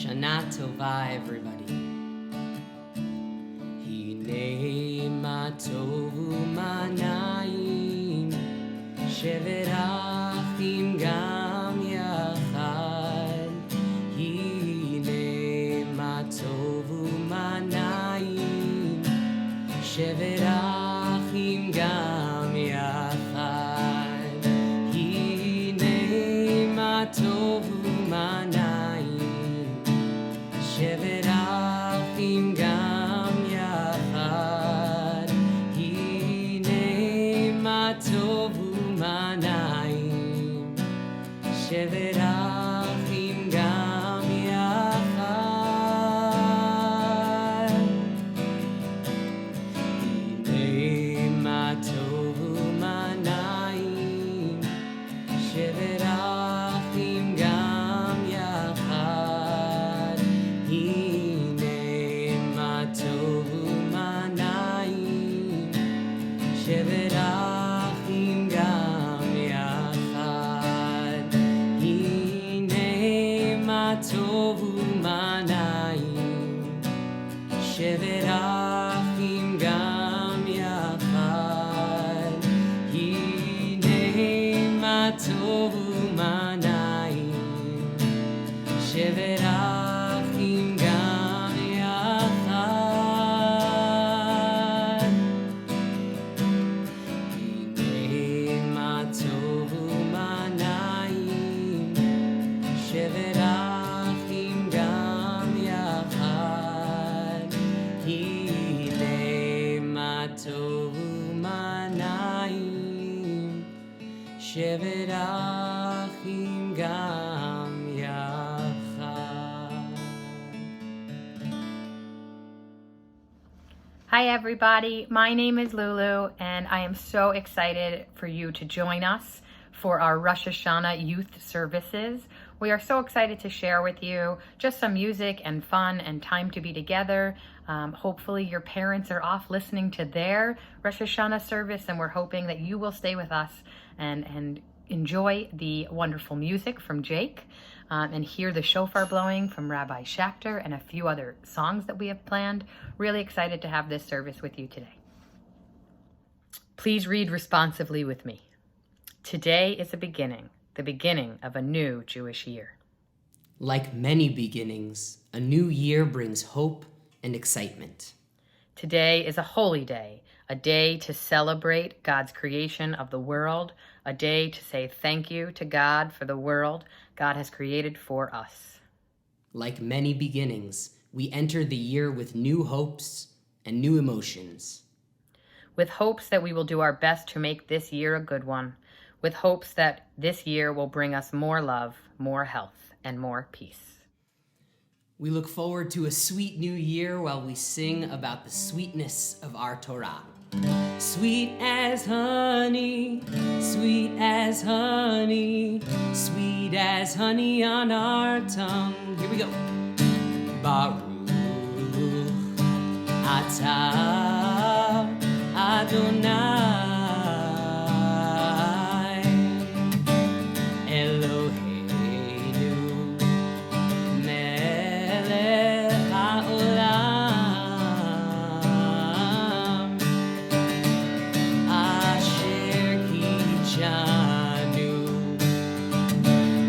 Shana Tova, everybody. Hine ma tovu manayim, shevet achim gam yachad. Hine ma tovu manayim, shevet achim gam yachad. Hine ma tovu manayim, shevet achim gam yachad. Hine ma tovu manayim, shevet achim gam yachad. Hine ma tovu manayim, shevet achim gam yachad. Hine ma tovu manayim, shevet achim gam yachad. Hine ma tovu manayim, shevet achim gam yachad. Hine ma tovu manayim, shevet achim gam yachad. Hine ma tovu manayim, shevet achim gam yachad. Hine ma tovu manayim, shevet achim gam yachad. Hi everybody, my name is Lulu and I am so excited for you to join us for our Rosh Hashanah youth services. We are so excited to share with you just some music and fun and time to be together. Hopefully your parents are off listening to their Rosh Hashanah service, and we're hoping that you will stay with us and enjoy the wonderful music from Jake and hear the shofar blowing from Rabbi Schachter and a few other songs that we have planned. Really excited to have this service with you today. Please read responsively with me. Today is the beginning of a new Jewish year. Like many beginnings, a new year brings hope and excitement. Today is a holy day, a day to celebrate God's creation of the world, a day to say thank you to God for the world God has created for us. Like many beginnings, we enter the year with new hopes and new emotions. With hopes that we will do our best to make this year a good one, with hopes that this year will bring us more love, more health, and more peace. We look forward to a sweet new year while we sing about the sweetness of our Torah. Sweet as honey, sweet as honey, sweet as honey on our tongue. Here we go. Baruch atah Adonai Eloheinu melech haolam asher kijanu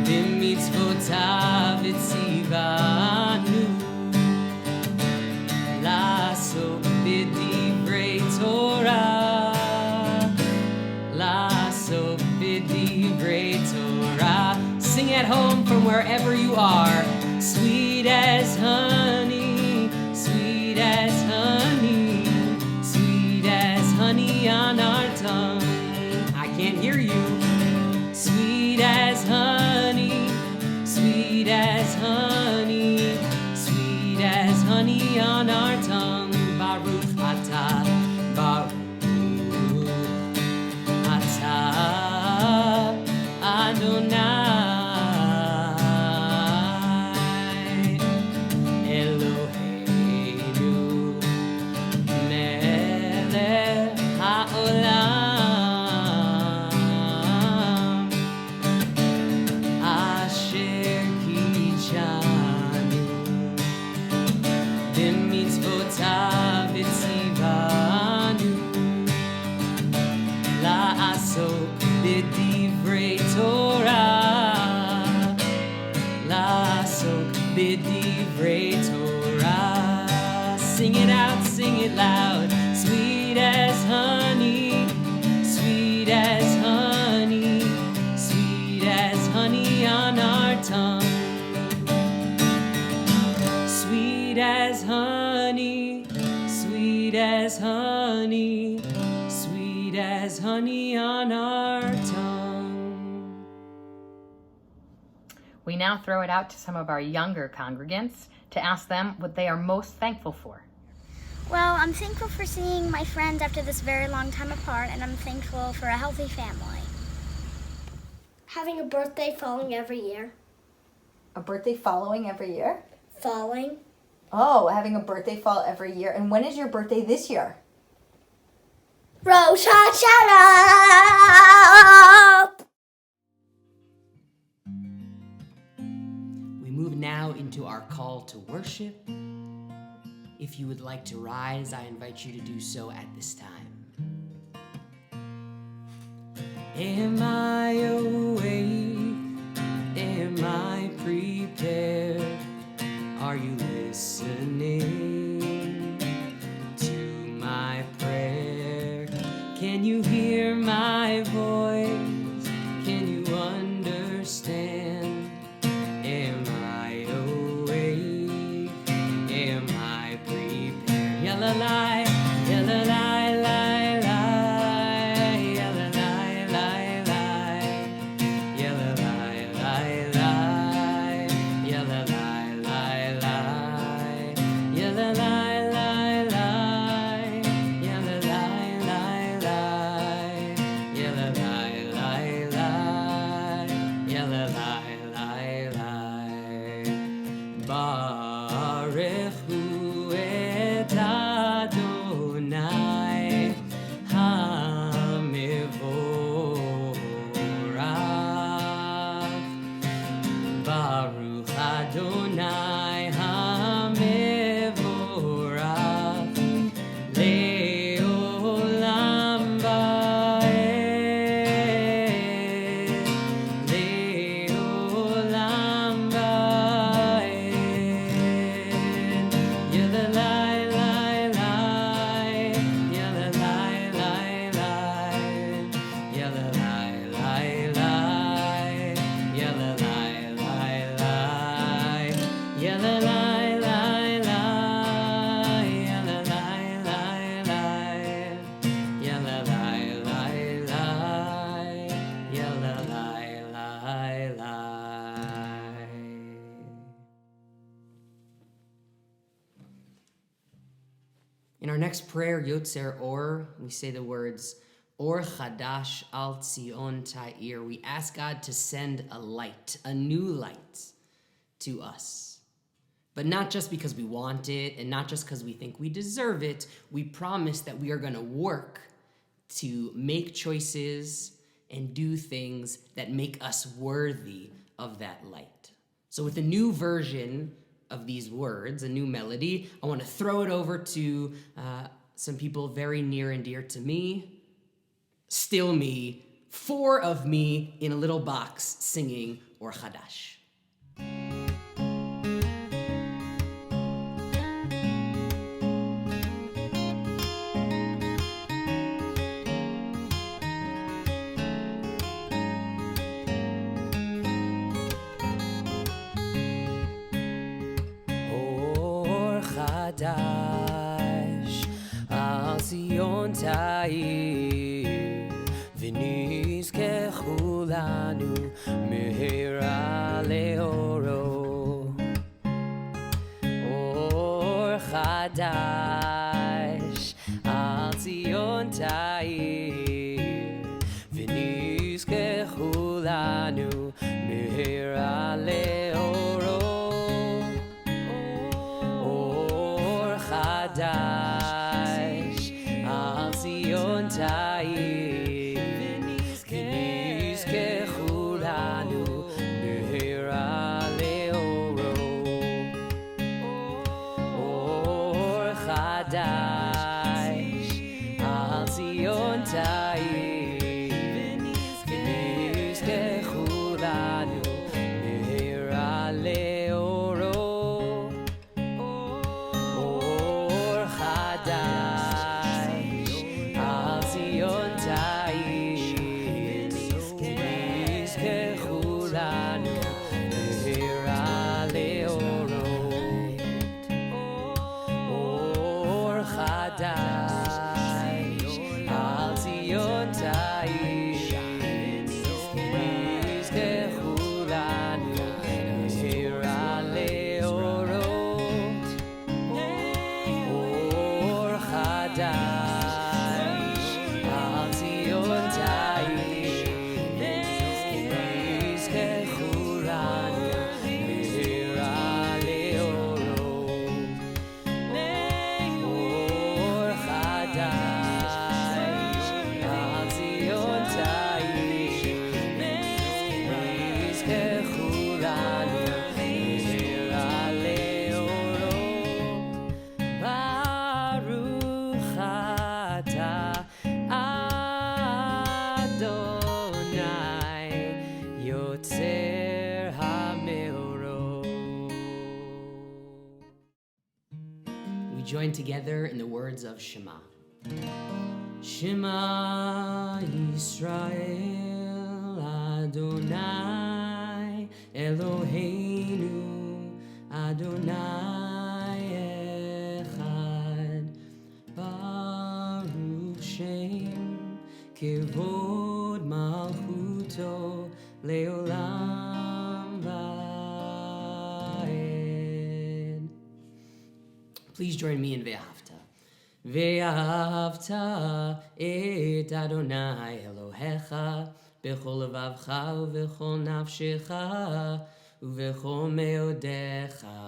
b'mitzvotav etzivanu לעסוק בדברי תורה, לעסוק בדברי Torah. Sing at home from wherever you are. Sweet as honey, sweet as honey, sweet as honey on our tongue. I can't hear you. Sweet as honey, sweet as honey, sweet as honey on our tongue. Baruch atah, Baruch atah Adonai לעסוק בדברי תורה, לעסוק בדברי תורה. Sing it out, sing it loud, sweet as honey, sweet as honey, sweet as honey on our tongue. Sweet as honey, sweet as honey, sweet as honey on our tongue. We now throw it out to some of our younger congregants to ask them what they are most thankful for. Well, I'm thankful for seeing my friends after this very long time apart, and I'm thankful for a healthy family. Having a birthday falling every year. A birthday following every year? Falling. Oh, having a birthday fall every year. And when is your birthday this year? Rosh Hashanah! We move now into our call to worship. If you would like to rise, I invite you to do so at this time. Am I awake? Am I prepared? Are you listening to my prayer? Can you hear my voice? Can you understand? Am I awake? Am I prepared? Yalla-lie, yalla-lie, lie, lie. Yalla-lie, lie, lie. Yalla-lie, lie, lie. Yalla-lie, lie, lie. Yalla-lie, lie, lie. Yalla-lie, lie, lie. Yalla-lie, lie, lie. Yalla-lie, lie, lie. Baruch hu et Adonai HaMevorach. Baruch Adonai HaMevorach Le'olam va'ed, Le'olam va'ed. Yalla-lie, lie, lie. Yalla-lie, lie, lie. Yalla-lie, lie, lie. Yalla-lie, lie, lie. Yalla-lie, lie, lie. Yalla-lie, lie, lie. Yalla-lie, lie, lie. Yalla-lie, lie, lie. In our next prayer, Yotzer Or, we say the words, Or Chadash Al Tzion Ta'ir. We ask God to send a light, a new light to us. But not just because we want it and not just because we think we deserve it. We promise that we are going to work to make choices and do things that make us worthy of that light. So with a new version of these words, a new melody, I want to throw it over to some people very near and dear to me. Still me, 4 of me in a little box singing Or Chadash. Or Chadash Al Tzion Ta'ir V'nizkeh Chulanu Mehera Leoro. Or Chadash Al Tzion Ta'ir V'nizkeh Chulanu Mehera Leoro. Or Chadash Al Tzion Ta'ir V'nizkeh Chulanu Mehera Leoro. Or Chadash Al Tzion Ta'ir join together in the words of Shema. Shema Yisrael Adonai Eloheinu Adonai Echad Baruch Shem Kevod Malchuto Leolam Vaed. Please join me in Ve'ahavta. Ve'ahavta et Adonai Elohecha b'chol levavcha u'v'chol nafshecha u'v'chol meodecha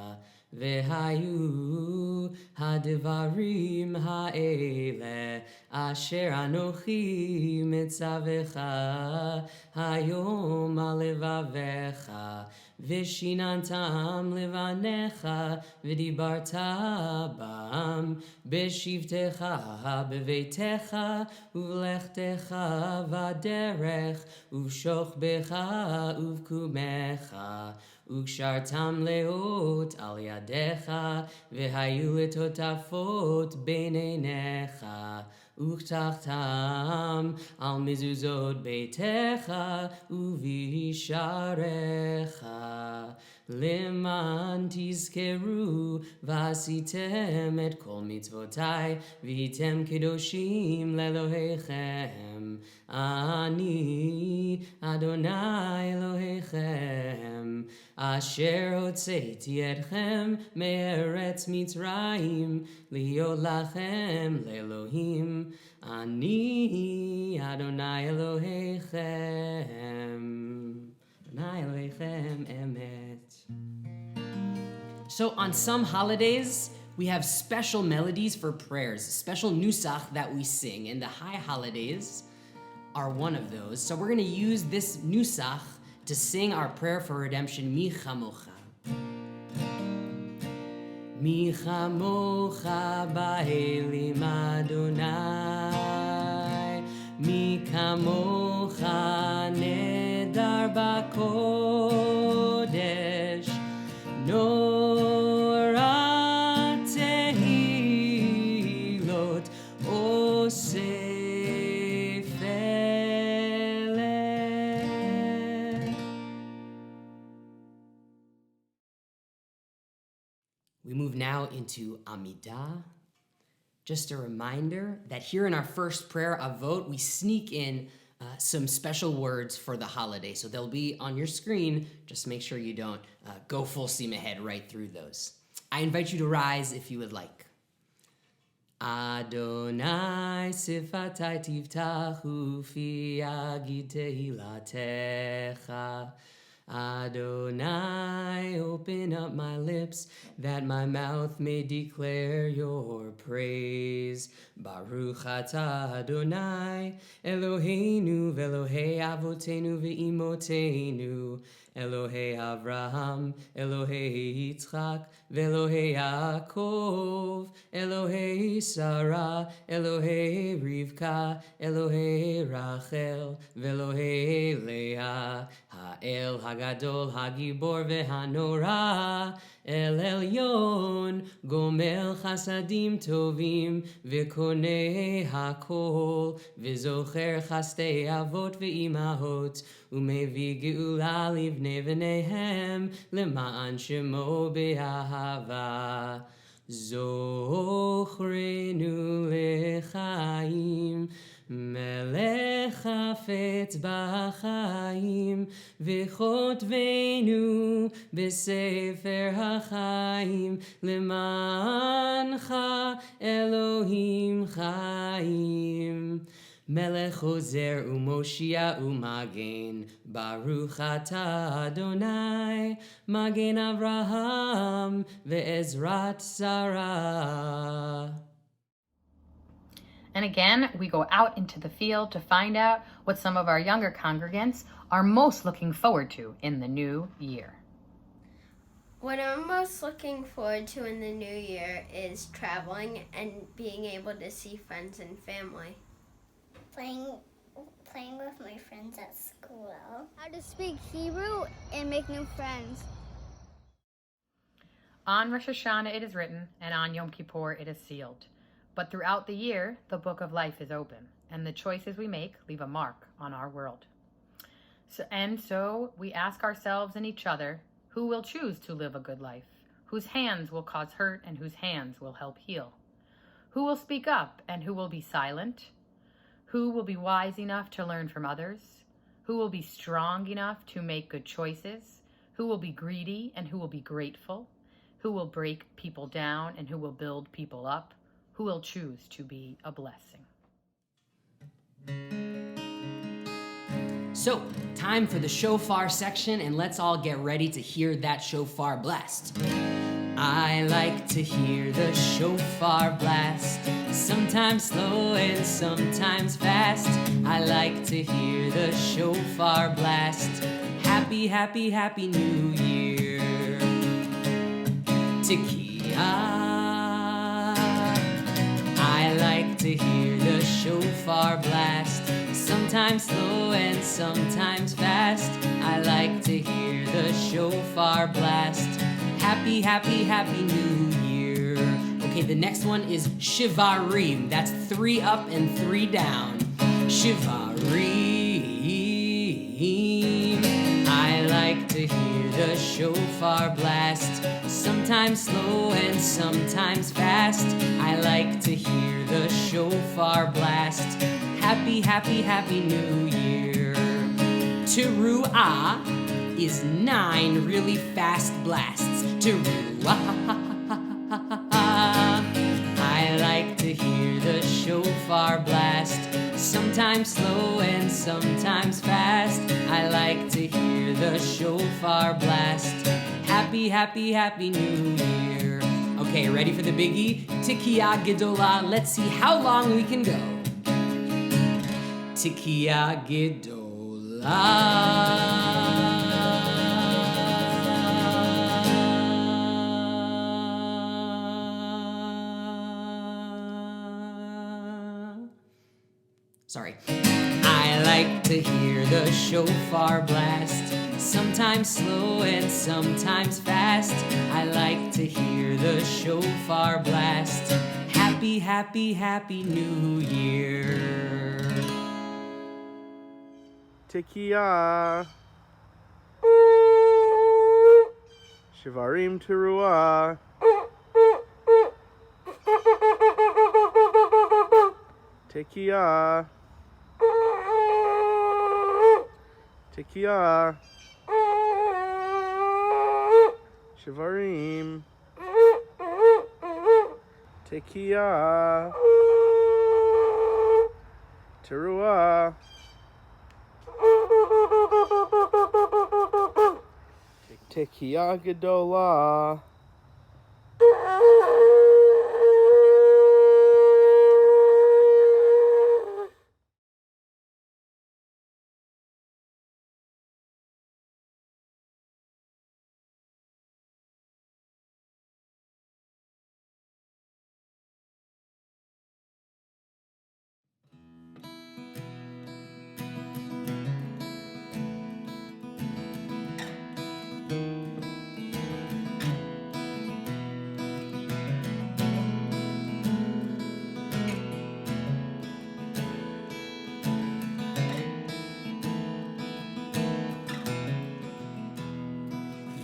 ve'hayu ha'devarim ha'ele asher anochi mitzavecha hayom alevavecha Vishinantam levanecha v'dibarta bam b'shivtecha b'veitecha uv'lechtecha v'derech uv'shochbecha uv'kumecha ug'shartam leot al yadecha v'hayu etotafot b'neinecha Uchtachtam al mezuzot beitecha uvisharecha leman tizkeru vasitem et kol mitzvotai vitem kedoshim lelohechem ani Adonai Elohechem asher hotzeiti etchem me'eretz Mitzrayim liot lachem le'Elohim ani Adonai Elohechem Adonai Elohechem emet. So on some holidays, we have special melodies for prayers, special nusach that we sing, and the high holidays are one of those. So we're going to use this nusach to sing our prayer for redemption, Mi Chamocha. Mi Chamocha ba'elim Adonai, Mi Kamocha nedar ba'kodesh, Nora tehilot osef eleh. We move now into Amidah. Just a reminder that here in our first prayer, Avot, we sneak in some special words for the holiday. So they'll be on your screen. Just make sure you don't go full steam ahead right through those. I invite you to rise if you would like. Adonai sifatai tivtachu fi agid tehilatecha. Adonai, open up my lips, that my mouth may declare your praise. Baruch atah Adonai, Eloheinu v'Elohei avotenu v'imotenu, Elohei Avraham, Elohei Yitzchak, v'Elohei Yaakov, Elohei Sarah, Elohei Rivka, Elohei Rachel, v'Elohei Leah, Ha'el Hagadol Hagibor v'Hanora, El Elyon, Gomel Chasadim Tovim, v'Konei Hakol, v'Zocher Chastei Avot v'Imahot, Umevi Geula Livnei v'Nehem, Lema'an Shemo Be'ahava. Zochrenu lechaim, Melech hafetz b'chaim, v'chotvenu b'sefer hachaim, lemancha Elohim chaim. Melech Ozer u'Moshia u'Magen, Baruch atah Adonai, Magen Avraham ve'ezrat Sarah. And again, we go out into the field to find out what some of our younger congregants are most looking forward to in the new year. What I'm most looking forward to in the new year is traveling and being able to see friends and family. Playing with my friends at school. How to speak Hebrew and make new friends. On Rosh Hashanah it is written, and on Yom Kippur it is sealed. But throughout the year, the book of life is open, and the choices we make leave a mark on our world. So we ask ourselves and each other, who will choose to live a good life? Whose hands will cause hurt and whose hands will help heal? Who will speak up and who will be silent? Who will be wise enough to learn from others? Who will be strong enough to make good choices? Who will be greedy and who will be grateful? Who will break people down and who will build people up? Who will choose to be a blessing? So, time for the shofar section, and let's all get ready to hear that shofar blast. I like to hear the shofar blast, sometimes slow and sometimes fast. I like to hear the shofar blast. Happy, happy, happy New Year. Tekiah. I like to hear the shofar blast, sometimes slow and sometimes fast. I like to hear the shofar blast. Happy, happy, happy New Year. Okay, the next one is shivarim. That's 3 up and 3 down. Shivarim. I like to hear the shofar blast, sometimes slow and sometimes fast. I like to hear the shofar blast. Happy, happy, happy New Year. Teruah is 9 really fast blasts. Teruah. I like to hear the shofar blast, sometimes slow and sometimes fast. I like to hear the shofar blast. Happy, happy, happy New Year. Okay, ready for the biggie? Tekiah Gedolah. Let's see how long we can go. Tekiah Gedolah. Sorry. I like to hear the shofar blast, sometimes slow and sometimes fast. I like to hear the shofar blast. Happy, happy, happy New Year. Tekiah. Shivarim Teruah. Tekiah. Tekiah. Shivarim. Tekiah. Teruah. Tekiah Gedolah.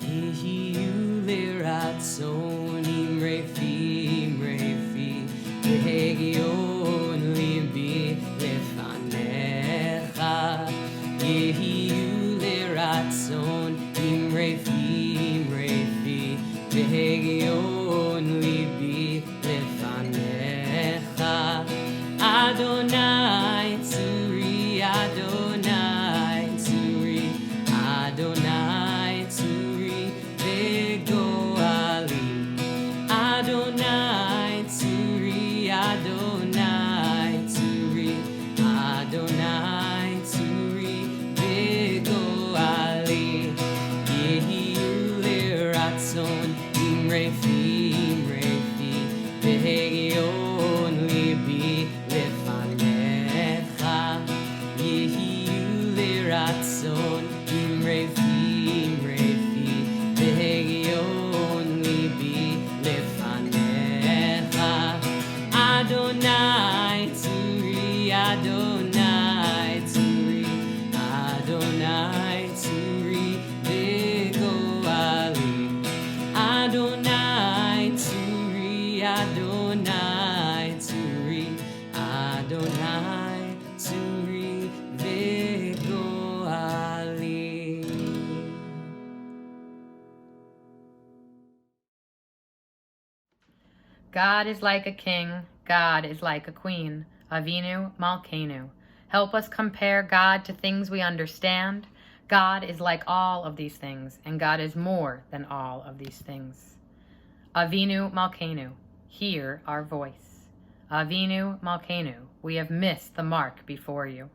Yehiyu leratzonim refim refi vehegion libi lefanecha. Yehiyu leratzonim refim refi vehegion libi lefanecha. Adonai tzuri, Adonai tzuri, Adonai tzuri vegoali. Adonai tzuri, Adonai tzuri, Adonai tzuri vegoali. Yehiyu leratzon im refi vehegion libi lefanecha. Yehiyu leratzon im refi vehegion libi God is like a king, God is like a queen. Avinu Malkeinu. Help us compare God to things we understand. God is like all of these things, and God is more than all of these things. Avinu Malkeinu, hear our voice. Avinu Malkeinu, we have missed the mark before you.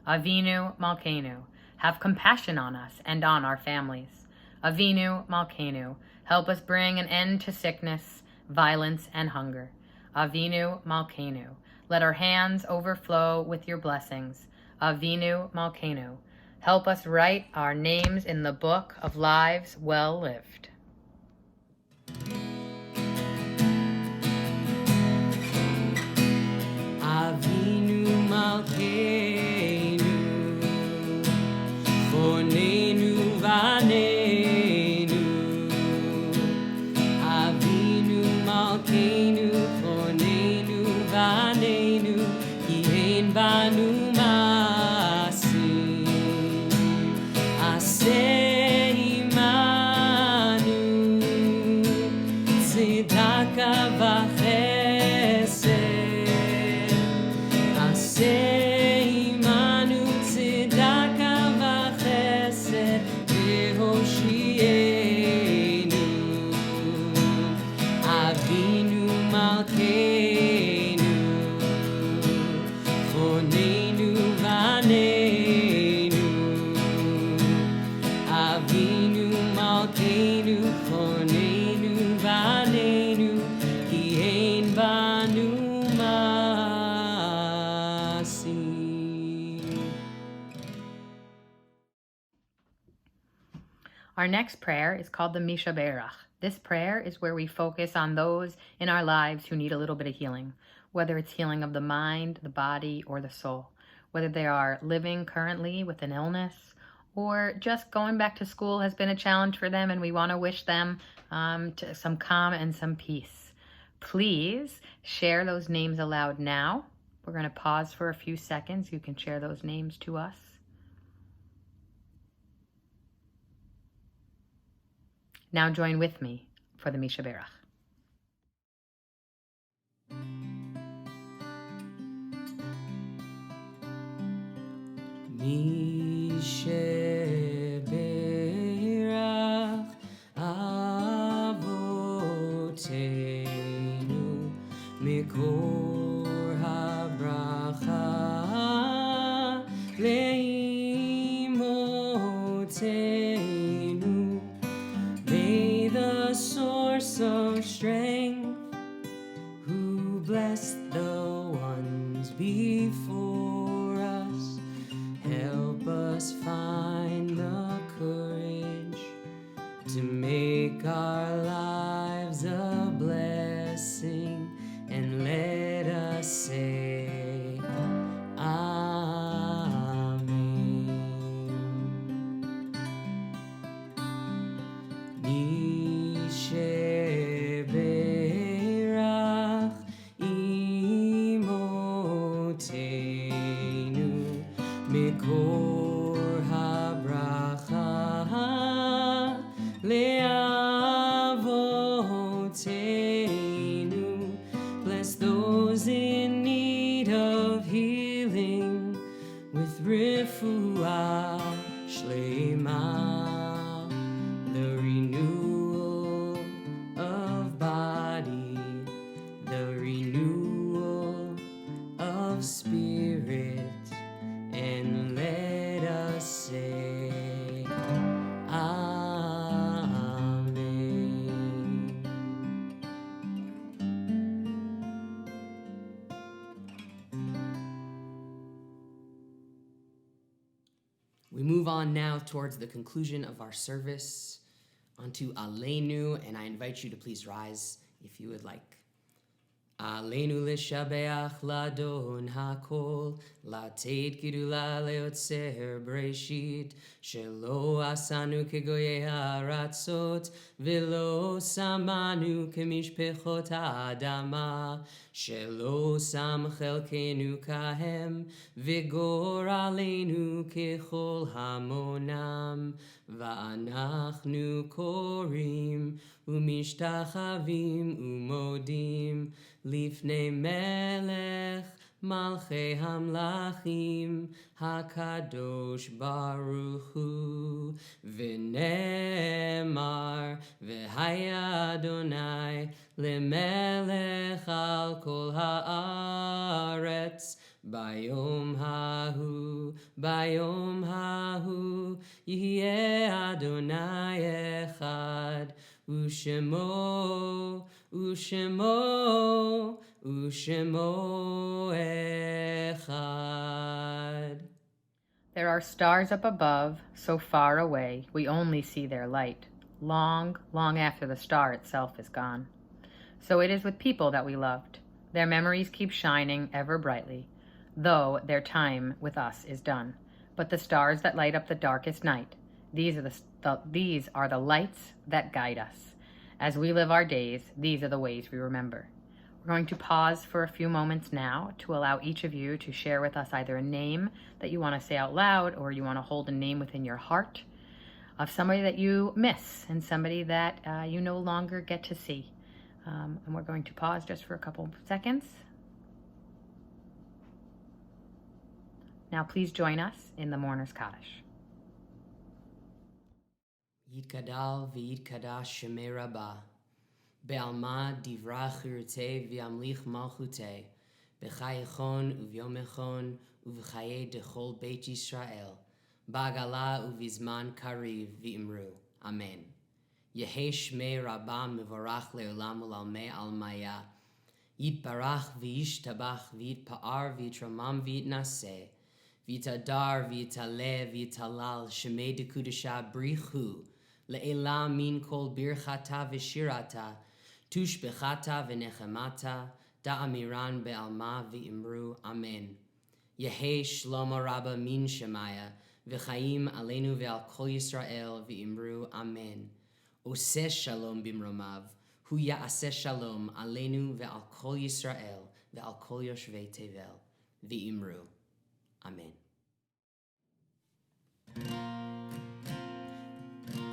Avinu Malkeinu, have compassion on us and on our families. Avinu Malkeinu, help us bring an end to sickness, violence, and hunger. Avinu Malkeinu, let our hands overflow with your blessings. Avinu Malkeinu, help us write our names in the book of lives well lived. Avinu Malkeinu, Forneinu Vaneinu. Avinu Malkeinu, Forneinu Vaneinu, Yein Banu Masim, Aseh Imanu, Tzedaka v'chesed. Imanu tzedaka v'chesed v'hoshienu. Avinu Malkeinu, Forneinu Vaneinu. Avinu Malkeinu, Forneinu Vaneinu, Ki ein banu Our next prayer is called the Mishaberach. This prayer is where we focus on those in our lives who need a little bit of healing, whether it's healing of the mind, the body, or the soul, whether they are living currently with an illness or just going back to school has been a challenge for them and we want to wish them to some calm and some peace. Please share those names aloud now. We're going to pause for a few seconds. You can share those names to us. Now join with me for the Mishaberach. Mishaberach Avoteinu Mikor HaBracha Leimoteinu. May the source of strength, who blessed the ones before us, help us find the courage to make our lives a blessing, and let us say Amen. Mishaberach Imoteinu Mikor HaBracha Leavoteinu. Bless those in need of healing with refuah shlema, the renewal of body, the renewal of spirit, and let us say Amen. We move on now towards the conclusion of our service, onto Aleinu, and I invite you to please rise if you would like. עלינו לשבח לאדון הכל, לתת גדולה ליוצר בראשית, שלא עשנו כגויי הארצות, ולא שמנו כמשפחות האדמה, שלא שם חלקנו כהם, וגורלנו ככל המונם, ואנחנו קוראים ומשתחווים ומודים לפני מלך מלכי המלכים הקדוש ברוך הוא, ונאמר והיה אדוני למלך על כל הארץ. ביום ההוא יהיה אדוני אחד, ושמו אחד. There are stars up above, so far away, we only see their light, long, long after the star itself is gone. So it is with people that we loved. Their memories keep shining ever brightly, though their time with us is done. But the stars that light up the darkest night, these are the lights that guide us. As we live our days, these are the ways we remember. We're going to pause for a few moments now to allow each of you to share with us either a name that you want to say out loud, or you want to hold a name within your heart of somebody that you miss and somebody that you no longer get to see. And we're going to pause just for a couple of seconds. Now please join us in the Mourner's Kaddish. יתגדל ויתקדש שמי רבה, בעלמא דברה חירותי וימליך מלכותי, בחייכון וביומכון ובחיי דכל בית ישראל, בעגלה ובזמן קריב ואמרו, אמן. יהי שמי רבה מבורך לעולם ולעולמי עלמיה, יתברך וישתבח ויתפאר ויתרומם ויתנשא, ויתהדר ויתעלה ויתהלל שמי דקודשה בריחו, לעילה מן כל ברכתה ושירתה, תושבחתה ונחמתה, דאמירן בעלמה ואמרו אמן. יהי שלמה רבה מן שמיה, וחיים עלינו ועל כל ישראל ואמרו אמן. עושה שלום במרומיו, הוא יעשה שלום עלינו ועל כל ישראל ועל כל יושבי תבל, ואמרו amen.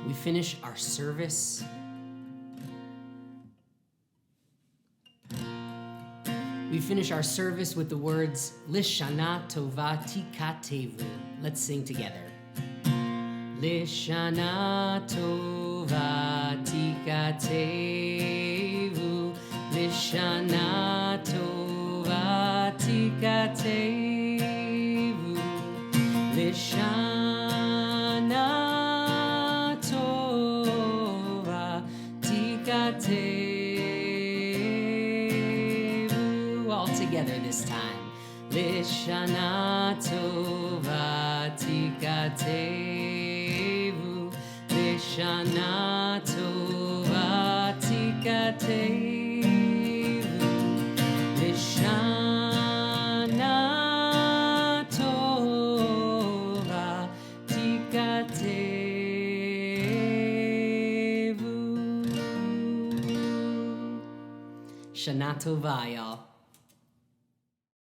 We finish our service with the words Lishana Tova Tikatevu. Let's sing together. Lishana Tova Tikatevu, Lishana Tova Tikatevu, Lishana Tova Tikatevu. All together this time. Lishana Tova Tikatevu, Lishana Tova Tikatevu, Lishana Tova Tikatevu. Shana Tova, y'all.